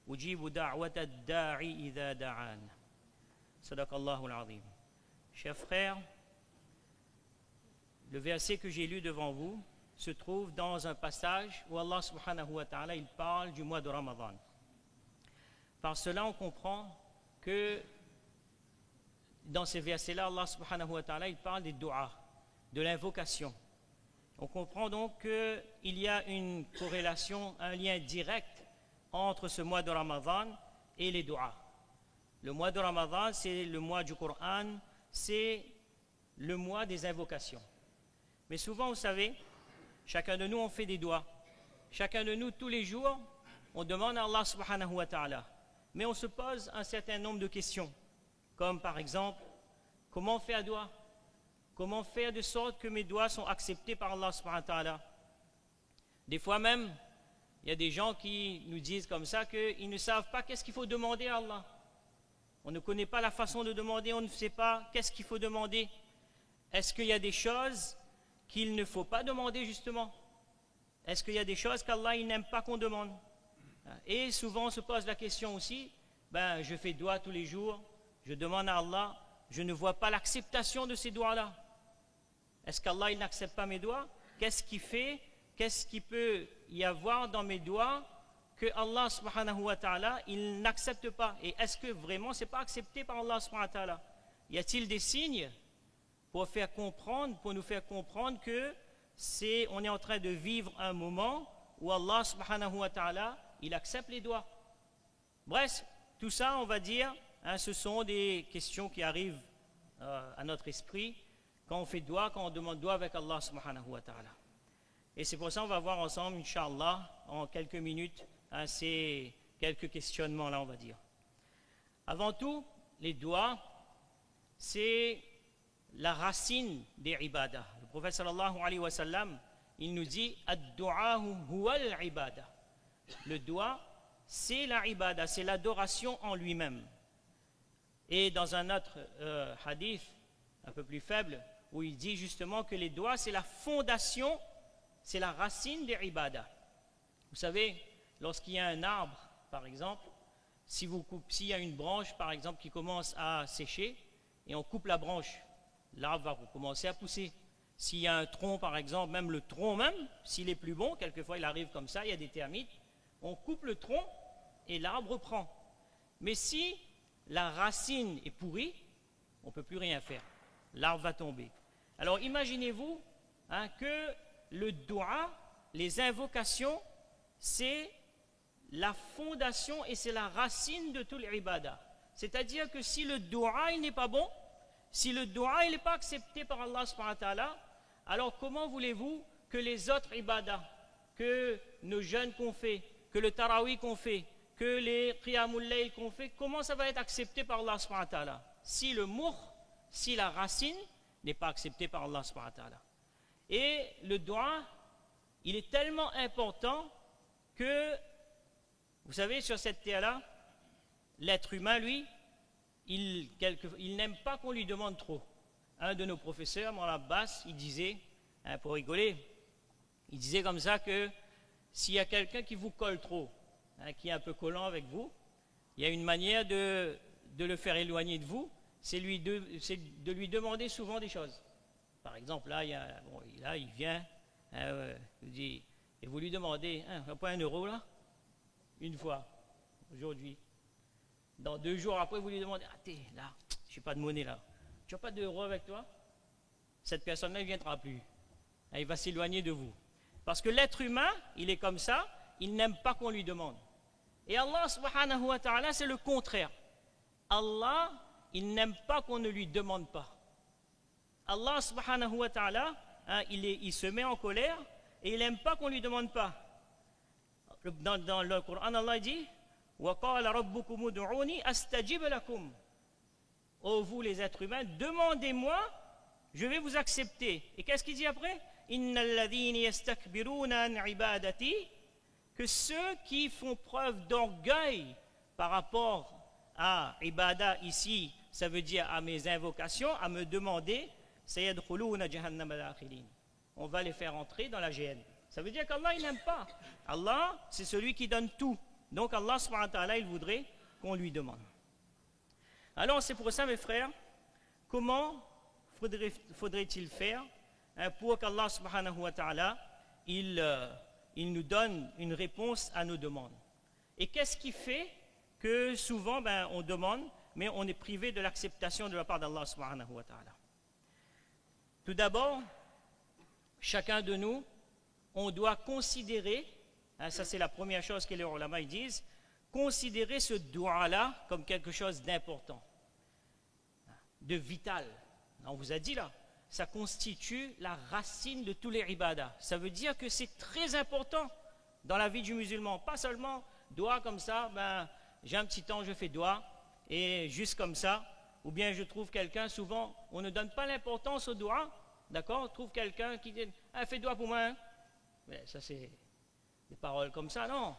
أجيب دعوة الداعي إذا دعان. صدق الله العظيم. Chers frères, le verset que j'ai lu devant vous se trouve dans un passage où Allah subhanahu wa ta'ala il parle du mois de Ramadan. Par cela, on comprend que dans ces versets-là, Allah subhanahu wa ta'ala il parle des du'a, de l'invocation. On comprend donc qu'il y a une corrélation, un lien direct entre ce mois de Ramadan et les du'a. Le mois de Ramadan, c'est le mois du Coran, c'est le mois des invocations. Mais souvent, vous savez, chacun de nous, on fait des du'a. Chacun de nous, tous les jours, on demande à Allah subhanahu wa ta'ala. Mais on se pose un certain nombre de questions, comme par exemple, comment faire du'a? Comment faire de sorte que mes doigts sont acceptés par Allah subhanahu wa ta'ala? Des fois même, il y a des gens qui nous disent comme ça qu'ils ne savent pas qu'est-ce qu'il faut demander à Allah. On ne connaît pas la façon de demander, on ne sait pas qu'est-ce qu'il faut demander. Est-ce qu'il y a des choses qu'il ne faut pas demander justement? Est-ce qu'il y a des choses qu'Allah n'aime pas qu'on demande? Et souvent on se pose la question aussi, je fais doigt tous les jours, je demande à Allah, je ne vois pas l'acceptation de ces doigts-là. Est-ce qu'Allah n'accepte pas mes doigts? Qu'est-ce qu'il peut y avoir dans mes doigts que Allah subhanahu wa ta'ala il n'accepte pas? Et est-ce que vraiment c'est pas accepté par Allah subhanahu wa ta'ala? Y a-t-il des signes pour nous faire comprendre que on est en train de vivre un moment où Allah subhanahu wa ta'ala il accepte les doigts? Bref, tout ça on va dire, ce sont des questions qui arrivent à notre esprit quand on fait doigt, quand on demande doigt avec Allah subhanahu wa ta'ala. Et c'est pour ça qu'on va voir ensemble, Inch'Allah, en quelques minutes, ces quelques questionnements-là, on va dire. Avant tout, les doigts, c'est la racine des ibadah. Le prophète sallallahu alayhi wa sallam, il nous dit « Ad-du'ahu huwa al-ibadah ». Le doigt, c'est la ibadah, c'est l'adoration en lui-même. Et dans un autre hadith, un peu plus faible, où il dit justement que les doigts, c'est la fondation, c'est la racine des ibadah. Vous savez, lorsqu'il y a un arbre, par exemple, s'il y a une branche, par exemple, qui commence à sécher, et on coupe la branche, l'arbre va commencer à pousser. S'il y a un tronc, par exemple, même le tronc même, s'il est plus bon, quelquefois il arrive comme ça, il y a des termites, on coupe le tronc et l'arbre reprend. Mais si la racine est pourrie, on ne peut plus rien faire. L'arbre va tomber. Alors imaginez-vous que le doua, les invocations, c'est la fondation et c'est la racine de tout l'ibadah. C'est-à-dire que si le doua il n'est pas bon, si le doua il n'est pas accepté par Allah subhanahu wa ta'ala, alors comment voulez-vous que les autres ibadah, que nos jeûnes qu'on fait, que le tarawih qu'on fait, que les qiyamul layl qu'on fait, comment ça va être accepté par Allah subhanahu wa ta'ala? Si le si la racine n'est pas acceptée par Allah subhanahu wa ta'ala. Et le doua, il est tellement important que, vous savez, sur cette terre-là, l'être humain, lui, il n'aime pas qu'on lui demande trop. Un de nos professeurs, Moulana Abbas, il disait, pour rigoler, il disait comme ça que s'il y a quelqu'un qui vous colle trop, qui est un peu collant avec vous, il y a une manière de le faire éloigner de vous, c'est de lui demander souvent des choses. Par exemple, là, il vient, et vous lui demandez, pas 1 euro là, une fois, aujourd'hui. Dans 2 jours après, vous lui demandez, t'es là, je n'ai pas de monnaie là. Tu n'as pas d'euros avec toi? Cette personne-là, il ne viendra plus. Il va s'éloigner de vous. Parce que l'être humain, il est comme ça, il n'aime pas qu'on lui demande. Et Allah subhanahu wa ta'ala, c'est le contraire. Allah, il n'aime pas qu'on ne lui demande pas. Allah subhanahu wa ta'ala, il se met en colère et il n'aime pas qu'on lui demande pas. Dans le Coran, Allah dit وَقَالَ رَبُّكُمُ ادْعُونِي أَسْتَجِبْ لَكُمْ. Oh vous les êtres humains, demandez-moi, je vais vous accepter. Et qu'est-ce qu'il dit après? إِنَّ الَّذِينَ يَسْتَكْبِرُونَ عَنْ عِبَادَتِي. Que ceux qui font preuve d'orgueil par rapport à ibadah ici, ça veut dire à mes invocations, à me demander, سَيَدْخُلُونَ جَهَنَّمَ دَاخِلِينَ. On va les faire entrer dans la géhenne. Ça veut dire qu'Allah il n'aime pas. Allah, c'est celui qui donne tout. Donc Allah subhanahu wa ta'ala, il voudrait qu'on lui demande. Alors c'est pour ça mes frères, comment faudrait-il faire pour qu'Allah subhanahu wa ta'ala il nous donne une réponse à nos demandes? Et qu'est-ce qui fait que souvent on demande, mais on est privé de l'acceptation de la part d'Allah subhanahu wa ta'ala? Tout d'abord, chacun de nous, on doit considérer, ça c'est la première chose que les ulama disent, considérer ce dua-là comme quelque chose d'important, de vital. On vous a dit là, ça constitue la racine de tous les ibadah. Ça veut dire que c'est très important dans la vie du musulman. Pas seulement dua comme ça, j'ai un petit temps, je fais dua, et juste comme ça, ou bien je trouve quelqu'un, souvent on ne donne pas l'importance au dua, d'accord? On trouve quelqu'un qui dit, fais dua pour moi, hein? Mais ça c'est des paroles comme ça, non.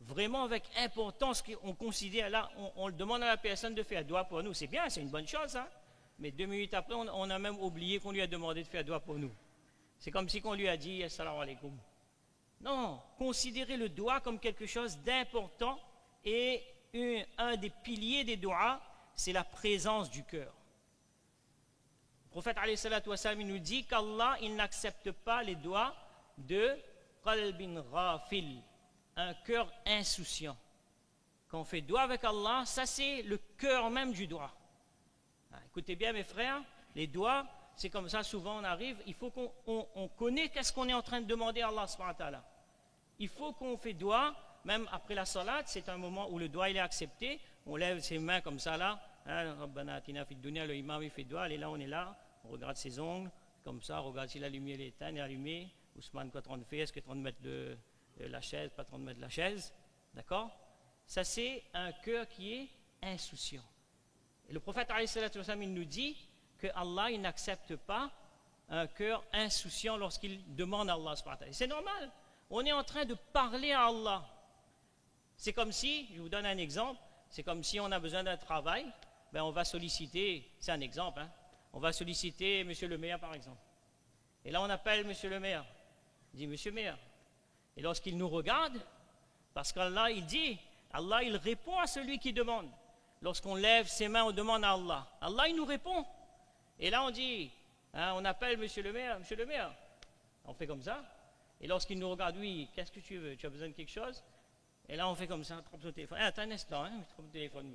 Vraiment avec importance, on considère là, on demande à la personne de faire dua pour nous, c'est bien, c'est une bonne chose, hein? Mais 2 minutes après, on a même oublié qu'on lui a demandé de faire dua pour nous. C'est comme si on lui a dit assalamu alaikum. Non, considérez le dua comme quelque chose d'important, et un des piliers des doigts, c'est la présence du cœur. Le prophète alayhi salatu wassalam, il nous dit qu'Allah, il n'accepte pas les doigts de qalbin ghafil, un cœur insouciant. Quand on fait doigt avec Allah, ça c'est le cœur même du doigt. Écoutez bien mes frères, les doigts, c'est comme ça, souvent on arrive, il faut qu'on connaisse qu'est-ce qu'on est en train de demander à Allah subhanahu wa ta'ala. Il faut qu'on fait doigt, même après la salat, c'est un moment où le doigt il est accepté, on lève ses mains comme ça là, Rabbana atina fid dunya, le imam il fait doigt, et là on est là, on regarde ses ongles, comme ça, on regarde si la lumière est éteinte, elle est allumée, Ousmane, quoi on fait, est-ce que 30 mètres de la chaise, pas 30 mètres de la chaise, d'accord? Ça c'est un cœur qui est insouciant. Et le prophète alayhi salatu wassalam, il nous dit que Allah il n'accepte pas un cœur insouciant lorsqu'il demande à Allah subhanahu wa ta'ala. C'est normal, on est en train de parler à Allah. C'est comme si, je vous donne un exemple, c'est comme si on a besoin d'un travail, on va solliciter, c'est un exemple, hein, on va solliciter monsieur le maire par exemple. Et là on appelle monsieur le maire, il dit monsieur le maire. Et lorsqu'il nous regarde, parce qu'Allah il dit, Allah il répond à celui qui demande. Lorsqu'on lève ses mains, on demande à Allah. Allah, il nous répond. Et là, on dit, on appelle monsieur le maire, monsieur le maire. On fait comme ça. Et lorsqu'il nous regarde, oui, qu'est-ce que tu veux? Tu as besoin de quelque chose? Et là, on fait comme ça, on trompe son téléphone. Attends un instant, trompe le téléphone.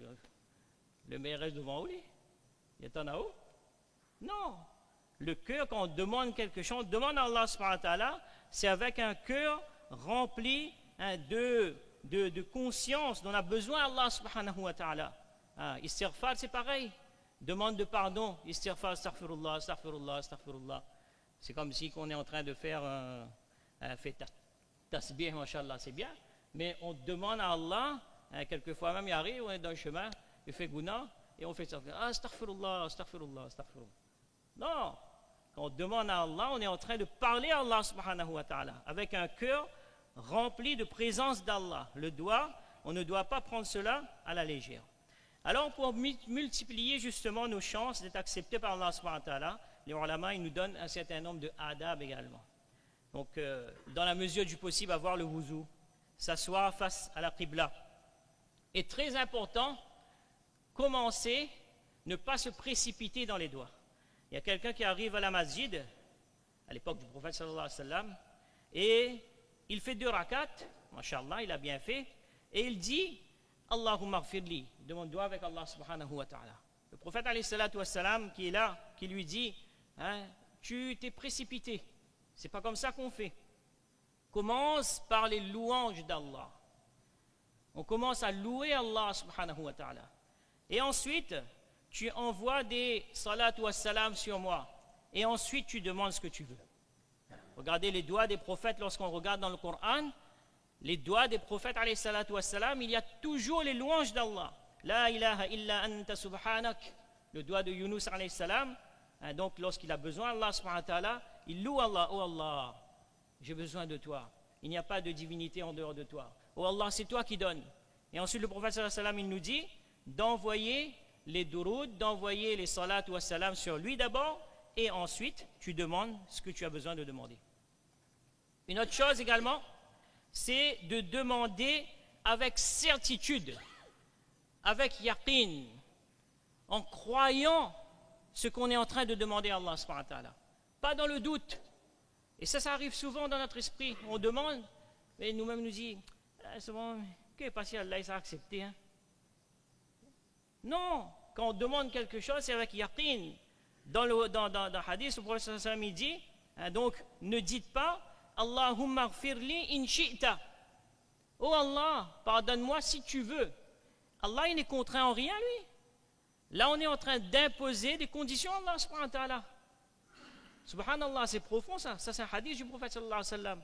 Le maire reste devant lui. Il est en haut. Non. Le cœur, quand on demande quelque chose, on demande à Allah subhanahu wa ta'ala, c'est avec un cœur rempli de conscience dont on a besoin Allah subhanahu wa ta'ala. Istighfar, c'est pareil. Demande de pardon. Istighfar, astaghfirullah, astaghfirullah, astaghfirullah. C'est comme si on est en train de faire un fait tasbih, mashallah, c'est bien. Mais on demande à Allah, quelquefois même il arrive, on est dans le chemin, il fait gouna, et on fait astaghfirullah, astaghfirullah, astaghfirullah. Non. Quand on demande à Allah, on est en train de parler à Allah subhanahu wa ta'ala, avec un cœur rempli de présence d'Allah. Le doigt, on ne doit pas prendre cela à la légère. Alors, pour multiplier justement nos chances d'être acceptés par Allah subhanahu wa ta'ala, les ulama, ils nous donnent un certain nombre de adab également. Donc, dans la mesure du possible, avoir le wuzu, s'asseoir face à la qibla. Et très important, commencer, ne pas se précipiter dans les doigts. Il y a quelqu'un qui arrive à la masjid, à l'époque du prophète sallallahu alayhi wa sallam, et il fait 2 rakats, mashallah, il a bien fait, et il dit Allahumma ghfirli, demande doigt avec Allah subhanahu wa ta'ala. Le prophète alayhi salatu wa salam qui est là, qui lui dit tu t'es précipité, c'est pas comme ça qu'on fait. Commence par les louanges d'Allah. On commence à louer Allah subhanahu wa ta'ala. Et ensuite, tu envoies des salat wa salam sur moi. Et ensuite, tu demandes ce que tu veux. Regardez les doigts des prophètes lorsqu'on regarde dans le Coran. Les doigts des prophètes, alayhi salatu wassalam, il y a toujours les louanges d'Allah. La ilaha illa anta subhanak. Le doigt de Yunus, alayhi salam. Donc, lorsqu'il a besoin d'Allah, subhanahu wa ta'ala, il loue Allah. Oh Allah, j'ai besoin de toi. Il n'y a pas de divinité en dehors de toi. Oh Allah, c'est toi qui donnes. Et ensuite, le prophète, sallallahu alayhi wa sallam, il nous dit d'envoyer les duroud, d'envoyer les salat wa salam sur lui d'abord, et ensuite, tu demandes ce que tu as besoin de demander. Une autre chose également, c'est de demander avec certitude, avec yaqin, en croyant ce qu'on est en train de demander à Allah subhanahu wa ta'ala. Pas dans le doute. Et ça arrive souvent dans notre esprit. On demande, mais nous-mêmes nous dit, c'est bon, qu'est-ce qui passé, Allah, il s'est accepté. Hein? Non, quand on demande quelque chose, c'est avec yaqin. Dans le hadith, le prophète sallallahu alayhi wa sallam dit, donc ne dites pas, Allahumma gfirli in shi'ta. Oh Allah, pardonne-moi si tu veux. Allah, il n'est contraint en rien, lui. Là, on est en train d'imposer des conditions à Allah subhanahu wa ta'ala. Subhanallah, c'est profond ça. Ça, c'est un hadith du prophète sallallahu alayhi wa sallam.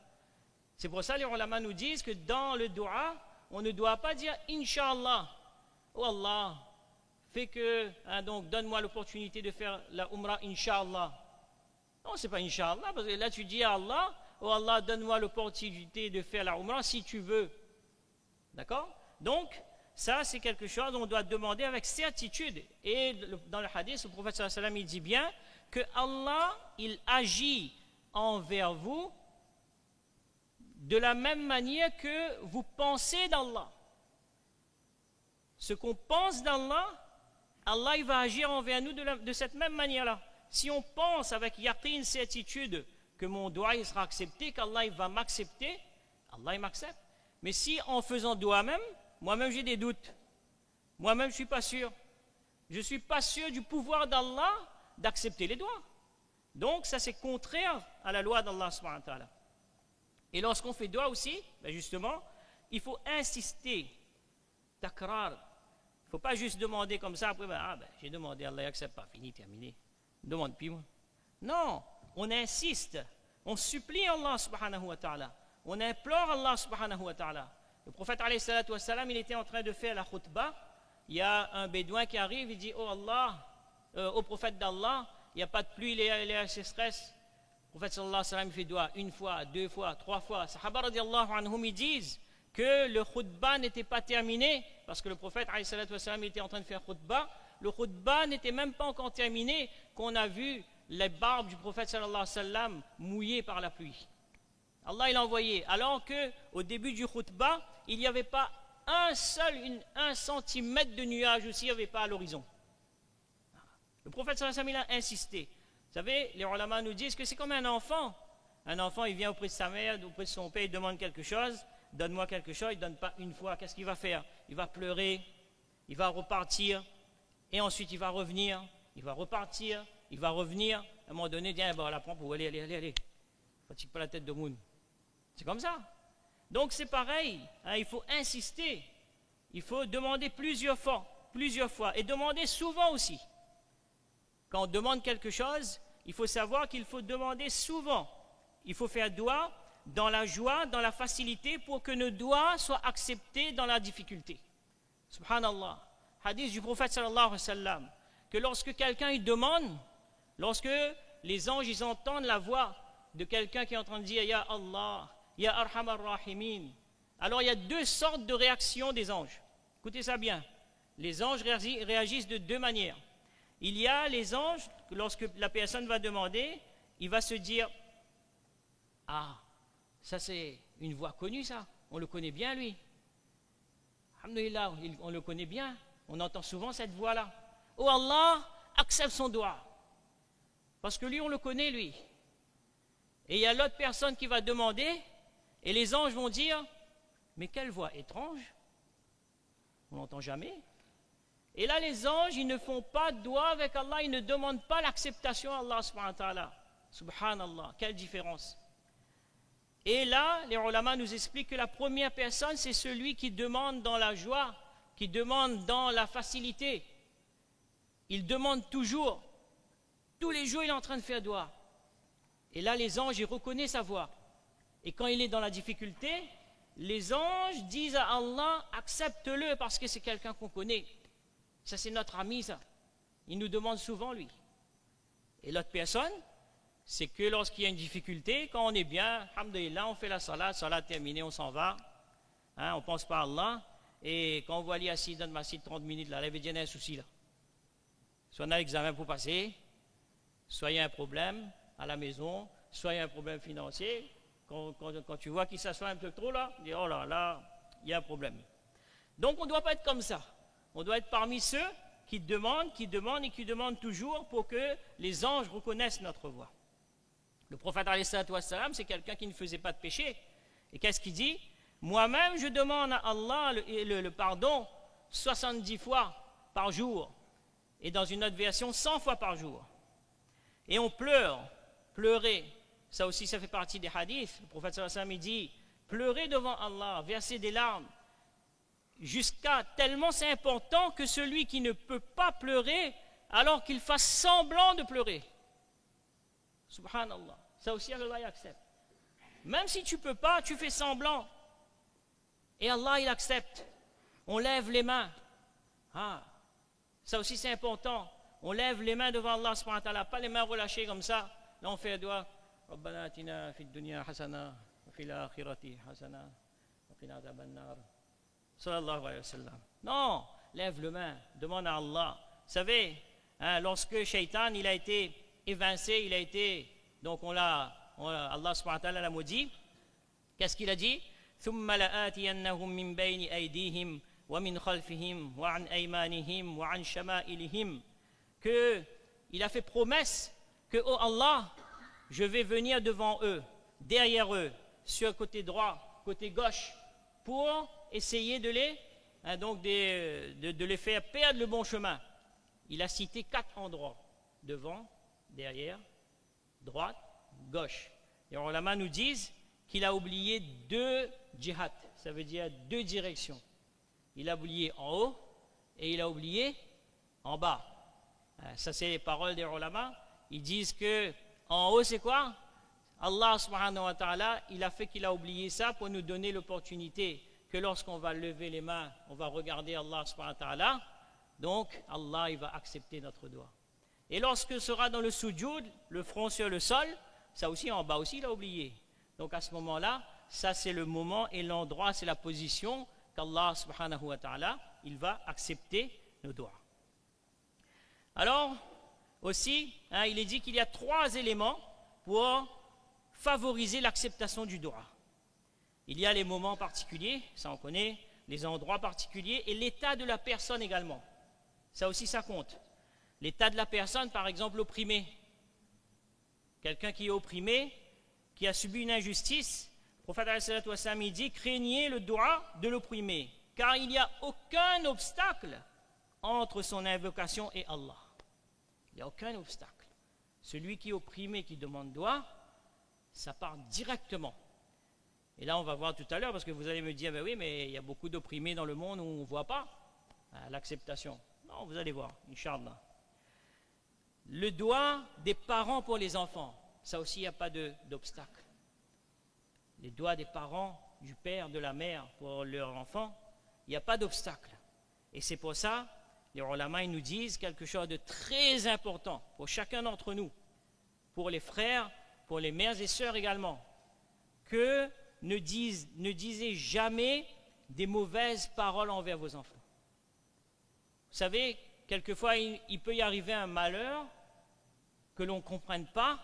C'est pour ça que les ulama nous disent que dans le dua, on ne doit pas dire Inch'Allah. Oh Allah, fais que, donc donne-moi l'opportunité de faire la Umrah Inch'Allah. Non, c'est pas Inch'Allah, parce que là tu dis à Allah, oh Allah, donne-moi l'opportunité de faire la Umrah si tu veux. D'accord? Donc, ça c'est quelque chose qu'on doit demander avec certitude. Et dans le hadith, le prophète sallallahu alayhi wa sallam, il dit bien que Allah, il agit envers vous de la même manière que vous pensez d'Allah. Ce qu'on pense d'Allah, Allah il va agir envers nous de cette même manière-là. Si on pense avec yaqin, certitude, que mon doigt il sera accepté, qu'Allah il va m'accepter, Allah il m'accepte. Mais si en faisant doigt même, moi-même j'ai des doutes, moi-même je ne suis pas sûr. Je ne suis pas sûr du pouvoir d'Allah d'accepter les doigts. Donc ça c'est contraire à la loi d'Allah subhanahu wa ta'ala. Et lorsqu'on fait doigt aussi, ben justement, il faut insister, takrar. Il ne faut pas juste demander comme ça, après, j'ai demandé, Allah n'accepte pas, fini, terminé. Demande plus moi. Non, on insiste, on supplie Allah subhanahu wa ta'ala, on implore Allah subhanahu wa ta'ala. Le prophète alayhi salatu wa salam, il était en train de faire la khutbah, il y a un bédouin qui arrive, il dit, oh Allah, au prophète d'Allah, il n'y a pas de pluie, il est à sécheresse. Le prophète sallallahu alayhi wa sallam fait doigt une fois, deux fois, trois fois. Sahaba radiallahu anhum, ils disent que le khutbah n'était pas terminé, parce que le prophète alayhi salatu wa salam était en train de faire khutbah. Le khutbah n'était même pas encore terminé, qu'on a vu les barbes du prophète sallallahu alayhi wa sallam mouillées par la pluie. Allah il a envoyé, alors qu'au début du khutbah, il n'y avait pas un centimètre de nuage aussi, il n'y avait pas à l'horizon. Le prophète sallallahu alayhi wa sallam il a insisté. Vous savez, les ulama nous disent que c'est comme un enfant. Un enfant, il vient auprès de sa mère, auprès de son père, il demande quelque chose, donne-moi quelque chose, il ne donne pas une fois. Qu'est-ce qu'il va faire? Il va pleurer, il va repartir, et ensuite il va revenir, il va repartir, il va revenir. À un moment donné, tiens, bon, la prend pour aller. Fatigue pas la tête de Moun. C'est comme ça. Donc c'est pareil, hein, il faut insister, il faut demander plusieurs fois, et demander souvent aussi. Quand on demande quelque chose, il faut savoir qu'il faut demander souvent. Il faut faire doigt dans la joie, dans la facilité, pour que nos doigts soient acceptés dans la difficulté. Subhanallah. Hadith du prophète sallallahu alayhi wa sallam, que lorsque quelqu'un il demande, lorsque les anges ils entendent la voix de quelqu'un qui est en train de dire Ya Allah, Ya Arhamar Rahimin, alors il y a deux sortes de réactions des anges. Écoutez ça bien. Les anges réagissent de deux manières. Il y a les anges, lorsque la personne va demander, il va se dire ah, ça c'est une voix connue ça, on le connaît bien lui. Alhamdulillah, on le connaît bien, on entend souvent cette voix-là. Oh Allah, accepte son doigt. Parce que lui, on le connaît lui. Et il y a l'autre personne qui va demander, et les anges vont dire mais quelle voix étrange, on n'entend jamais. Et là, les anges, ils ne font pas de doigt avec Allah, ils ne demandent pas l'acceptation à Allah subhanahu wa ta'ala. Subhanallah, quelle différence. Et là, les ulama nous expliquent que la première personne, c'est celui qui demande dans la joie, qui demande dans la facilité. Il demande toujours. Tous les jours, il est en train de faire doigt. Et là, les anges, ils reconnaissent sa voix. Et quand il est dans la difficulté, les anges disent à Allah, accepte-le parce que c'est quelqu'un qu'on connaît. Ça, c'est notre ami, ça. Il nous demande souvent, lui. Et l'autre personne, c'est que lorsqu'il y a une difficulté, quand on est bien, alhamdulillah, on fait la salat terminée, on s'en va. Hein, on pense pas à Allah. Et quand on voit Ali assis dans le masjid 30 minutes, là, il y a un souci, là. Soit on a l'examen pour passer, soit il y a un problème à la maison, soit il y a un problème financier. Quand tu vois qu'il s'assoit un peu trop, là, tu dis, oh là là, il y a un problème. Donc on ne doit pas être comme ça. On doit être parmi ceux qui demandent et qui demandent toujours pour que les anges reconnaissent notre voix. Le prophète alayhi salatu wassalam, c'est quelqu'un qui ne faisait pas de péché. Et qu'est-ce qu'il dit? Moi-même, je demande à Allah le pardon 70 fois par jour. Et dans une autre version, 100 fois par jour. Et on pleurer. Ça aussi, ça fait partie des hadiths. Le prophète sallallahu alayhi wa sallam, il dit, pleurer devant Allah, verser des larmes, jusqu'à tellement c'est important que celui qui ne peut pas pleurer, alors qu'il fasse semblant de pleurer. Subhanallah. Ça aussi, Allah accepte. Même si tu ne peux pas, tu fais semblant. Et Allah, il accepte. On lève les mains. Ça aussi, c'est important. On lève les mains devant Allah, subhanahu wa ta'ala, pas les mains relâchées comme ça. Là, on fait un doigt. Rabbana atina fid dunya hasana, wa fil akhirati hasana, wa qina adhaban nar. Sallallahu alayhi wa sallam. Non, lève les mains, demande à Allah. Vous savez, lorsque Shaitan, il a été évincé, donc Allah subhanahu wa ta'ala l'a maudit. Qu'est-ce qu'il a dit? ثم لآتينهم من بين أيديهم ومن خلفهم وعن أيمانهم وعن شمائلهم. Que il a fait promesse que oh Allah, je vais venir devant eux, derrière eux, sur le côté droit, côté gauche, pour essayer de les faire perdre le bon chemin. Il a cité 4 endroits: devant, derrière, droite, gauche. Les ulama nous disent qu'il a oublié 2 djihad, ça veut dire 2 directions. Il a oublié en haut et il a oublié en bas. Ça, c'est les paroles des ulama. Ils disent que en haut, c'est quoi? Allah subhanahu wa ta'ala, il a fait qu'il a oublié ça pour nous donner l'opportunité que lorsqu'on va lever les mains, on va regarder Allah subhanahu wa ta'ala. Donc, Allah, il va accepter notre doigt. Et lorsque sera dans le sujoud, le front sur le sol, ça aussi, en bas aussi, il a oublié. Donc, à ce moment-là, ça, c'est le moment et l'endroit, c'est la position qu'Allah subhanahu wa ta'ala, il va accepter nos doigts. Alors, aussi, il est dit qu'il y a 3 éléments pour favoriser l'acceptation du doigt. Il y a les moments particuliers, ça on connaît, les endroits particuliers et l'état de la personne également. Ça aussi, ça compte. L'état de la personne, par exemple, opprimé. Quelqu'un qui est opprimé, qui a subi une injustice, le prophète sallallahu alayhi wa sallam dit, craignez le doigt de l'opprimé, car il n'y a aucun obstacle entre son invocation et Allah. Il n'y a aucun obstacle. Celui qui est opprimé, qui demande doigt, ça part directement. Et là, on va voir tout à l'heure, parce que vous allez me dire, ben oui, mais il y a beaucoup d'opprimés dans le monde où on ne voit pas l'acceptation. Non, vous allez voir, Inch'Allah. Le doigt des parents pour les enfants, ça aussi, il n'y a pas d'obstacle. Les doigts des parents, du père, de la mère pour leurs enfants, il n'y a pas d'obstacle. Et c'est pour ça, les ulama nous disent quelque chose de très important pour chacun d'entre nous, pour les frères, pour les mères et sœurs également, que ne disez jamais des mauvaises paroles envers vos enfants. Vous savez, quelquefois, il peut y arriver un malheur que l'on ne comprenne pas,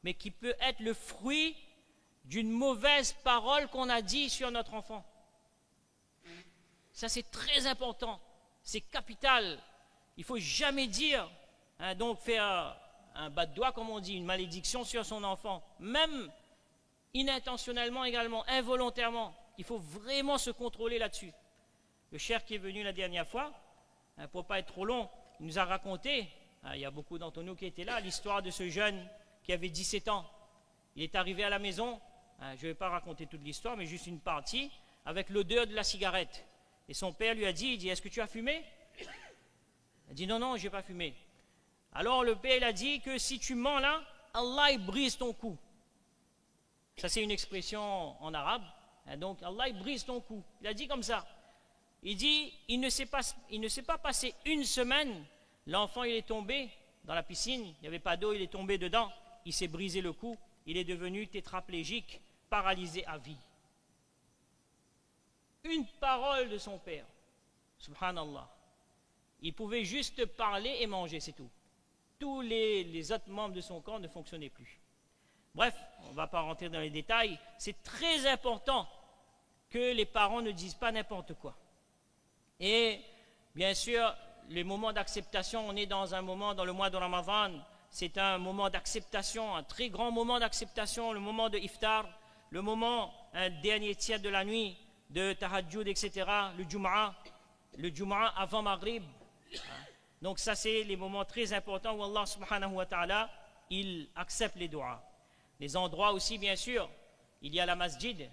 mais qui peut être le fruit d'une mauvaise parole qu'on a dit sur notre enfant. Ça, c'est très important, c'est capital. Il ne faut jamais dire, donc faire un bas de doigt, comme on dit, une malédiction sur son enfant, même inintentionnellement également, involontairement. Il faut vraiment se contrôler là-dessus. Le cheikh qui est venu la dernière fois, pour ne pas être trop long, il nous a raconté, il y a beaucoup d'entre nous qui étaient là, l'histoire de ce jeune qui avait 17 ans. Il est arrivé à la maison, je ne vais pas raconter toute l'histoire, mais juste une partie, avec l'odeur de la cigarette. Et son père lui a dit, est-ce que tu as fumé? Il a dit, non, je n'ai pas fumé. Alors le père il a dit que si tu mens là, Allah il brise ton cou. Ça c'est une expression en arabe. Donc Allah il brise ton cou. Il a dit comme ça. Il dit, il ne s'est pas passé une semaine, l'enfant il est tombé dans la piscine, il n'y avait pas d'eau, il est tombé dedans, il s'est brisé le cou, il est devenu tétraplégique, paralysé à vie. Une parole de son père, subhanallah. Il pouvait juste parler et manger, c'est tout. Tous les autres membres de son corps ne fonctionnaient plus. Bref, on ne va pas rentrer dans les détails. C'est très important que les parents ne disent pas n'importe quoi. Et bien sûr, les moments d'acceptation, on est dans un moment, dans le mois de Ramadan, c'est un moment d'acceptation, un très grand moment d'acceptation, le moment de iftar, le moment, un dernier tiers de la nuit, de tahajjud, etc., le Jumu'ah avant Maghrib. Donc ça, c'est les moments très importants où Allah subhanahu wa ta'ala, il accepte les du'as. Les endroits aussi, bien sûr, il y a la masjid,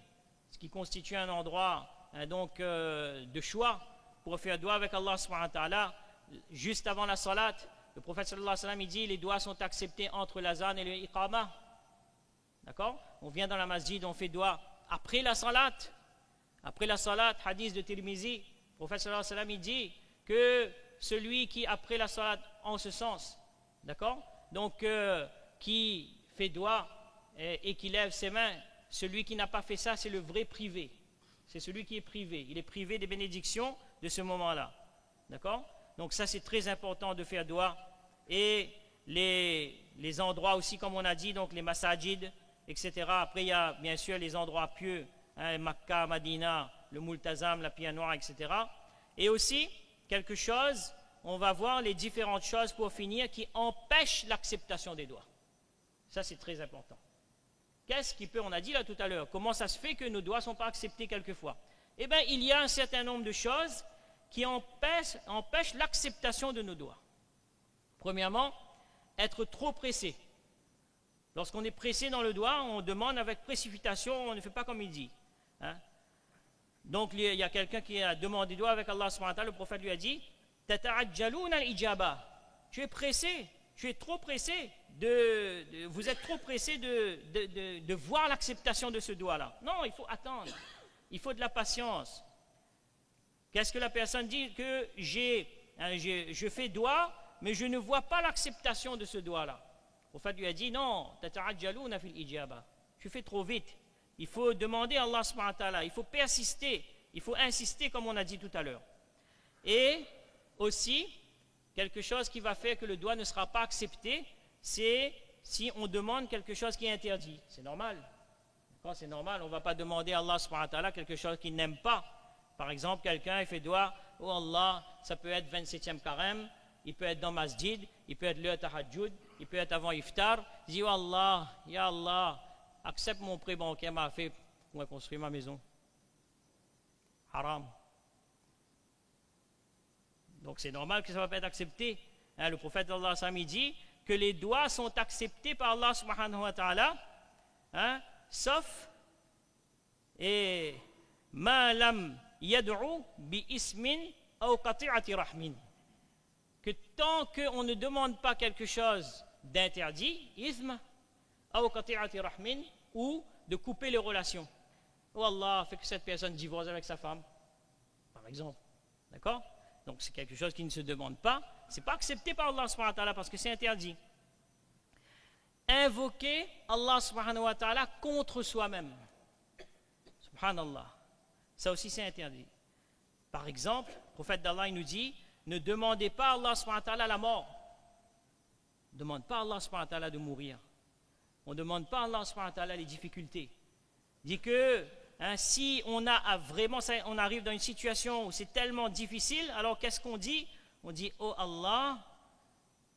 ce qui constitue un endroit de choix pour faire dua avec Allah subhanahu wa ta'ala. Juste avant la salat, le prophète sallallahu alayhi wa sallam, il dit les duas sont acceptés entre l'azan et le iqama. D'accord? On vient dans la masjid, on fait dua après la salat. Après la salat, hadith de Tirmizi, le prophète sallallahu alayhi wa sallam, il dit que celui qui, après la salat, en ce sens, d'accord? Donc, qui fait dua et qui lève ses mains, celui qui n'a pas fait ça, c'est le vrai privé. C'est celui qui est privé. Il est privé des bénédictions de ce moment-là. D'accord? Donc ça, c'est très important de faire dua. Et les endroits aussi, comme on a dit, donc les masajid, etc. Après, il y a bien sûr les endroits pieux, Makkah, Madina, le Multazam, la Pierre Noire, etc. Et aussi, quelque chose, on va voir les différentes choses pour finir qui empêchent l'acceptation des doigts. Ça, c'est très important. Qu'est-ce qui peut, on a dit là tout à l'heure, comment ça se fait que nos doigts ne sont pas acceptés quelquefois? Eh bien, il y a un certain nombre de choses qui empêchent l'acceptation de nos doigts. Premièrement, être trop pressé. Lorsqu'on est pressé dans le doigt, on demande avec précipitation, on ne fait pas comme il dit. Donc, il y a quelqu'un qui a demandé doigt avec Allah subhanahu wa ta'ala, le prophète lui a dit « Tata'ajjalouna al-ijaba » Tu es pressé, tu es trop pressé, vous êtes trop pressé de voir l'acceptation de ce doigt-là. Non, il faut attendre, il faut de la patience. Qu'est-ce que la personne dit? Que je fais doigt, mais je ne vois pas l'acceptation de ce doigt-là. Le prophète lui a dit non, tata'ajjalouna fil ijaba. Tu fais trop vite. Il faut demander à Allah subhanahu wa ta'ala, il faut persister, il faut insister comme on a dit tout à l'heure. Et aussi, quelque chose qui va faire que le doigt ne sera pas accepté, c'est si on demande quelque chose qui est interdit. C'est normal. C'est normal, on ne va pas demander à Allah subhanahu wa ta'ala quelque chose qu'il n'aime pas. Par exemple, quelqu'un il fait doigt, oh Allah, ça peut être 27e carême, il peut être dans masjid, il peut être le tahajjud, il peut être avant iftar. Il dit, oh Allah, ya Allah, accepte mon prêt bancaire m'a fait pour construire ma maison. Haram. Donc c'est normal que ça ne va pas être accepté. Le prophète d'Allah il dit que les doigts sont acceptés par Allah subhanahu wa ta'ala, sauf et ma lam yad'u bi ismin aw qati'ati rahmin. Que tant qu'on ne demande pas quelque chose d'interdit, ism, aw qati'ati rahmin, ou de couper les relations. Oh Allah, fait que cette personne divorce avec sa femme, par exemple. D'accord? Donc c'est quelque chose qui ne se demande pas. Ce n'est pas accepté par Allah subhanahu wa ta'ala parce que c'est interdit. Invoquer Allah subhanahu wa ta'ala contre soi-même. Subhanallah. Ça aussi c'est interdit. Par exemple, le prophète d'Allah il nous dit ne demandez pas à Allah subhanahu wa ta'ala la mort. Ne demande pas à Allah subhanahu wa ta'ala de mourir. On ne demande pas à Allah subhanahu wa ta'ala les difficultés. Il dit que si on arrive dans une situation où c'est tellement difficile, alors qu'est-ce qu'on dit? On dit, oh Allah,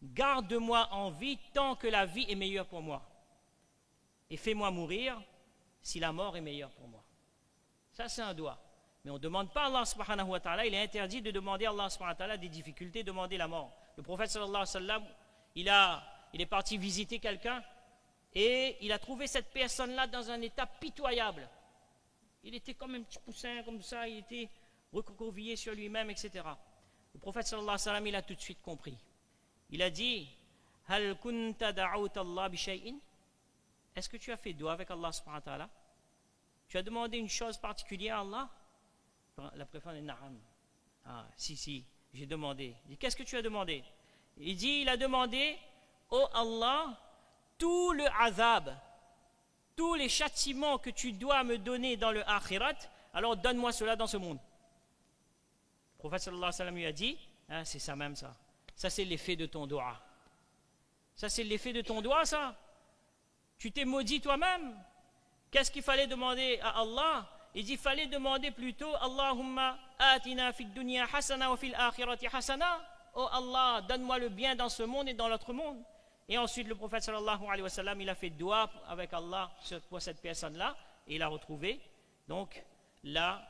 garde-moi en vie tant que la vie est meilleure pour moi. Et fais-moi mourir si la mort est meilleure pour moi. Ça, c'est un doigt. Mais on ne demande pas à Allah subhanahu wa ta'ala, il est interdit de demander à Allah subhanahu wa ta'ala des difficultés, demander la mort. Le prophète sallallahu alayhi wa sallam, il est parti visiter quelqu'un et il a trouvé cette personne-là dans un état pitoyable. Il était comme un petit poussin, comme ça, il était recroquevillé sur lui-même, etc. Le prophète sallallahu alayhi wa sallam, il a tout de suite compris. Il a dit, Hal kunta da'awta Allah bi shay'in? Est-ce que tu as fait dua avec Allah subhanahu wa ta'ala? Tu as demandé une chose particulière à Allah? La préférence est na'am. Ah, si, j'ai demandé. Il dit, qu'est-ce que tu as demandé? Il a demandé, oh Allah, tout le azab, tous les châtiments que tu dois me donner dans le akhirat, alors donne-moi cela dans ce monde. Le prophète sallallahu alayhi wa sallam lui a dit, c'est ça même ça. Ça c'est l'effet de ton doigt. Ça c'est l'effet de ton doigt ça. Tu t'es maudit toi-même. Qu'est-ce qu'il fallait demander à Allah? il dit, fallait demander plutôt, Allahumma atina fid dunya hasana wa fil akhirati hasana. Oh Allah, donne-moi le bien dans ce monde et dans l'autre monde. Et ensuite, le prophète sallallahu alayhi wa sallam, il a fait dua avec Allah pour cette personne-là, et il a retrouvé donc la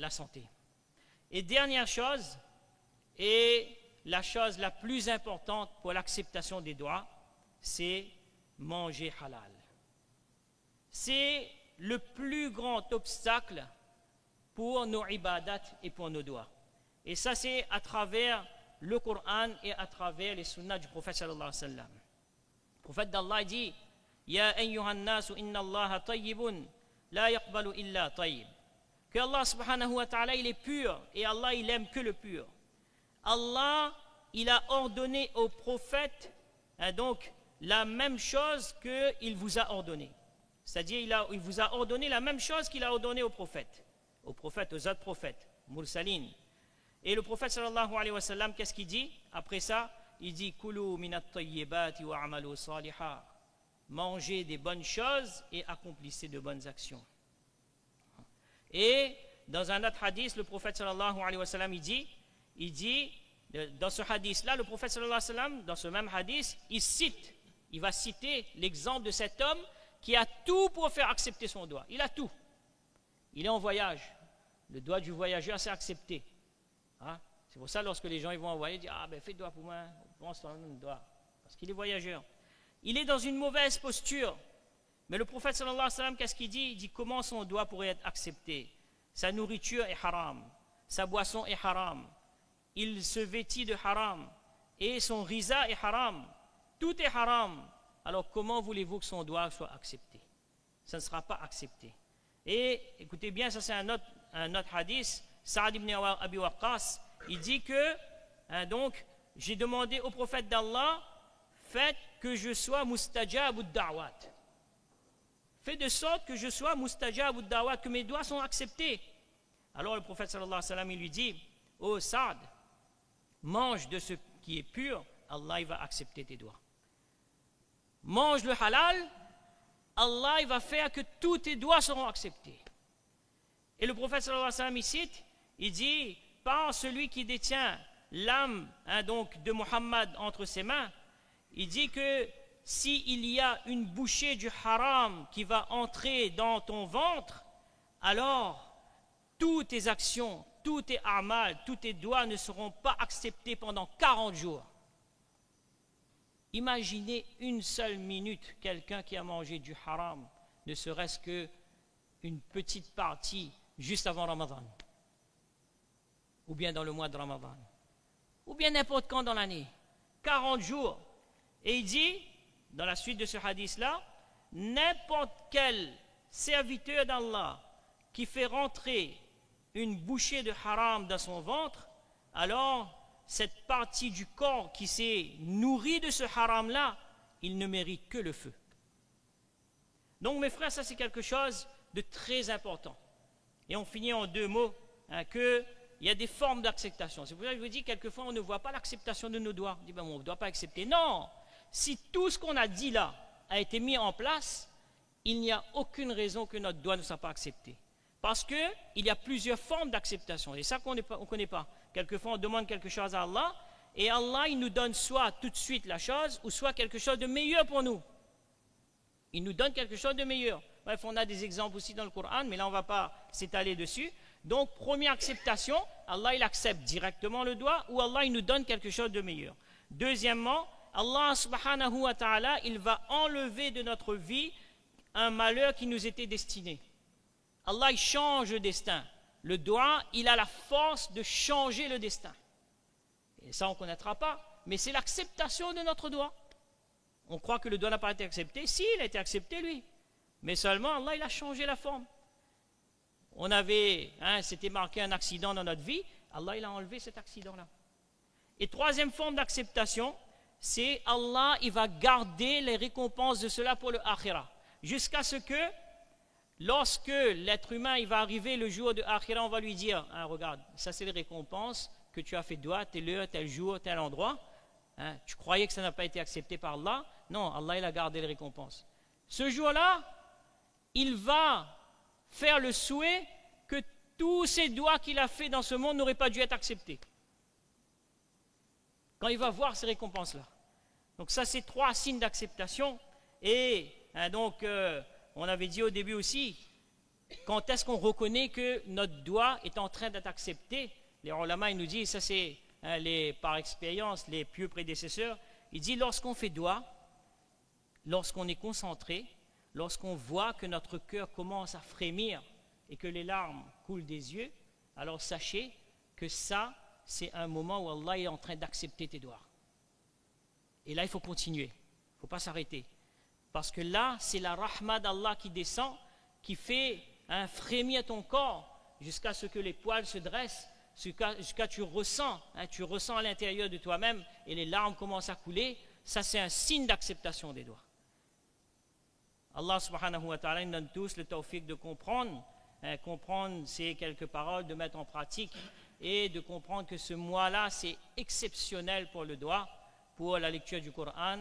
santé. Et dernière chose, et la chose la plus importante pour l'acceptation des doigts, c'est manger halal. C'est le plus grand obstacle pour nos ibadat et pour nos doigts. Et ça, c'est à travers le Coran et à travers les sunnahs du prophète sallallahu alayhi wa sallam. Le prophète d'Allah dit, Ya ayyuhan nasu inna Allah tayyibun la yaqbalu illa tayyib. Que Allah subhanahu wa ta'ala, il est pur et Allah, il aime que le pur. Allah, il a ordonné au prophète donc la même chose qu'il vous a ordonné. C'est-à-dire, il vous a ordonné la même chose qu'il a ordonné aux prophètes, aux autres prophètes, mursalin. Et le prophète sallallahu alayhi wa sallam, qu'est-ce qu'il dit? Après ça, il dit Kulu minat tayyibati wa amalu saliha. Mangez des bonnes choses et accomplissez de bonnes actions. Et dans un autre hadith, le prophète sallallahu alayhi wa sallam, il dit, dans ce hadith-là, le prophète sallallahu alayhi wa sallam, dans ce même hadith, il va citer l'exemple de cet homme qui a tout pour faire accepter son doigt. Il a tout. Il est en voyage. Le doigt du voyageur, c'est accepté. Hein? C'est pour ça, lorsque les gens ils vont en voyage, ils disent, ah ben fais doigt pour moi, prends ton doigt. Parce qu'il est voyageur. Il est dans une mauvaise posture. Mais le prophète sallallahu alayhi wa sallam, qu'est-ce qu'il dit? Il dit comment son doigt pourrait être accepté? Sa nourriture est haram, sa boisson est haram, il se vêtit de haram, et son riza est haram. Tout est haram. Alors comment voulez-vous que son doigt soit accepté? Ça ne sera pas accepté. Et écoutez bien, ça c'est un autre hadith. Saad ibn Abi Waqqas, il dit que donc j'ai demandé au prophète d'Allah, faites que je sois mustajab ud-da'wat. Fais de sorte que je sois mustajab ud-da'wat, que mes doigts sont acceptés. Alors le prophète sallallahu alayhi wa sallam, il lui dit, oh Saad, mange de ce qui est pur, Allah il va accepter tes doigts. Mange le halal, Allah il va faire que tous tes doigts seront acceptés. Et le prophète sallallahu alayhi wa sallam, il cite, il dit, par celui qui détient l'âme donc de Muhammad entre ses mains, il dit que s'il y a une bouchée du haram qui va entrer dans ton ventre, alors toutes tes actions, tous tes amal, tous tes doigts ne seront pas acceptés pendant 40 jours. Imaginez une seule minute quelqu'un qui a mangé du haram, ne serait-ce qu'une petite partie juste avant Ramadan, ou bien dans le mois de Ramadan, ou bien n'importe quand dans l'année, 40 jours. Et il dit, dans la suite de ce hadith-là, n'importe quel serviteur d'Allah qui fait rentrer une bouchée de haram dans son ventre, alors cette partie du corps qui s'est nourrie de ce haram-là, il ne mérite que le feu. Donc mes frères, ça c'est quelque chose de très important. Et on finit en deux mots, qu'il y a des formes d'acceptation. C'est pour ça que je vous dis, quelquefois on ne voit pas l'acceptation de nos doigts. On dit, ben, on ne doit pas accepter. Non! Si tout ce qu'on a dit là a été mis en place, il n'y a aucune raison que notre doigt ne soit pas accepté. Parce qu'il y a plusieurs formes d'acceptation. Et ça qu'on ne connaît pas. Quelquefois, on demande quelque chose à Allah, et Allah, il nous donne soit tout de suite la chose, ou soit quelque chose de meilleur pour nous. Il nous donne quelque chose de meilleur. Bref, on a des exemples aussi dans le Coran, mais là, on ne va pas s'étaler dessus. Donc, première acceptation, Allah, il accepte directement le doigt, ou Allah, il nous donne quelque chose de meilleur. Deuxièmement, Allah subhanahu wa ta'ala, il va enlever de notre vie un malheur qui nous était destiné. Allah, il change le destin. Le doigt, il a la force de changer le destin. Et ça, on ne connaîtra pas, mais c'est l'acceptation de notre doigt. On croit que le doigt n'a pas été accepté. Si, il a été accepté, lui. Mais seulement, Allah, il a changé la forme. On avait, c'était marqué un accident dans notre vie. Allah, il a enlevé cet accident-là. Et troisième forme d'acceptation, c'est Allah, il va garder les récompenses de cela pour le akhira. Jusqu'à ce que, lorsque l'être humain il va arriver le jour de akhira, on va lui dire, regarde, ça c'est les récompenses que tu as fait doigt, telle heure, tel jour, tel endroit. Tu croyais que ça n'a pas été accepté par Allah? Non, Allah il a gardé les récompenses. Ce jour-là, il va faire le souhait tous ces doigts qu'il a fait dans ce monde n'auraient pas dû être acceptés. Quand il va voir ces récompenses-là. Donc ça, c'est 3 signes d'acceptation. Et donc, on avait dit au début aussi, quand est-ce qu'on reconnaît que notre doigt est en train d'être accepté? Les ulama, ils nous disent, ça c'est par expérience, les pieux prédécesseurs, ils disent lorsqu'on fait doigt, lorsqu'on est concentré, lorsqu'on voit que notre cœur commence à frémir et que les larmes coulent des yeux, alors sachez que ça, c'est un moment où Allah est en train d'accepter tes doigts. Et là, il faut continuer, il ne faut pas s'arrêter. Parce que là, c'est la rahma d'Allah qui descend, qui fait frémir ton corps jusqu'à ce que les poils se dressent, jusqu'à tu ressens à l'intérieur de toi-même et les larmes commencent à couler. Ça, c'est un signe d'acceptation des doigts. Allah subhanahu wa ta'ala nous donne tous le tawfiq de comprendre ces quelques paroles, de mettre en pratique et de comprendre que ce mois-là, c'est exceptionnel pour le doigt, pour la lecture du Coran,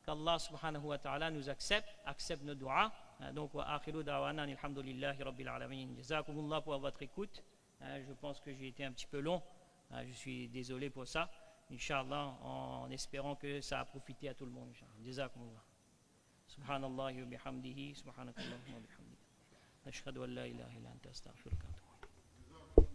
qu'Allah subhanahu wa ta'ala nous accepte nos doigts. Donc, wa akhiru da'wana alhamdulillahi rabbil alamin. Jazakumullah pour votre écoute. Je pense que j'ai été un petit peu long. Je suis désolé pour ça. Inch'Allah, en espérant que ça a profité à tout le monde. Jazakumullah. Subhanallah wa bihamdihi, subhanakallahumma wa bihamdika. Ashhadu an la ilaha illa anta astaghfiruka wa atubu ilayk.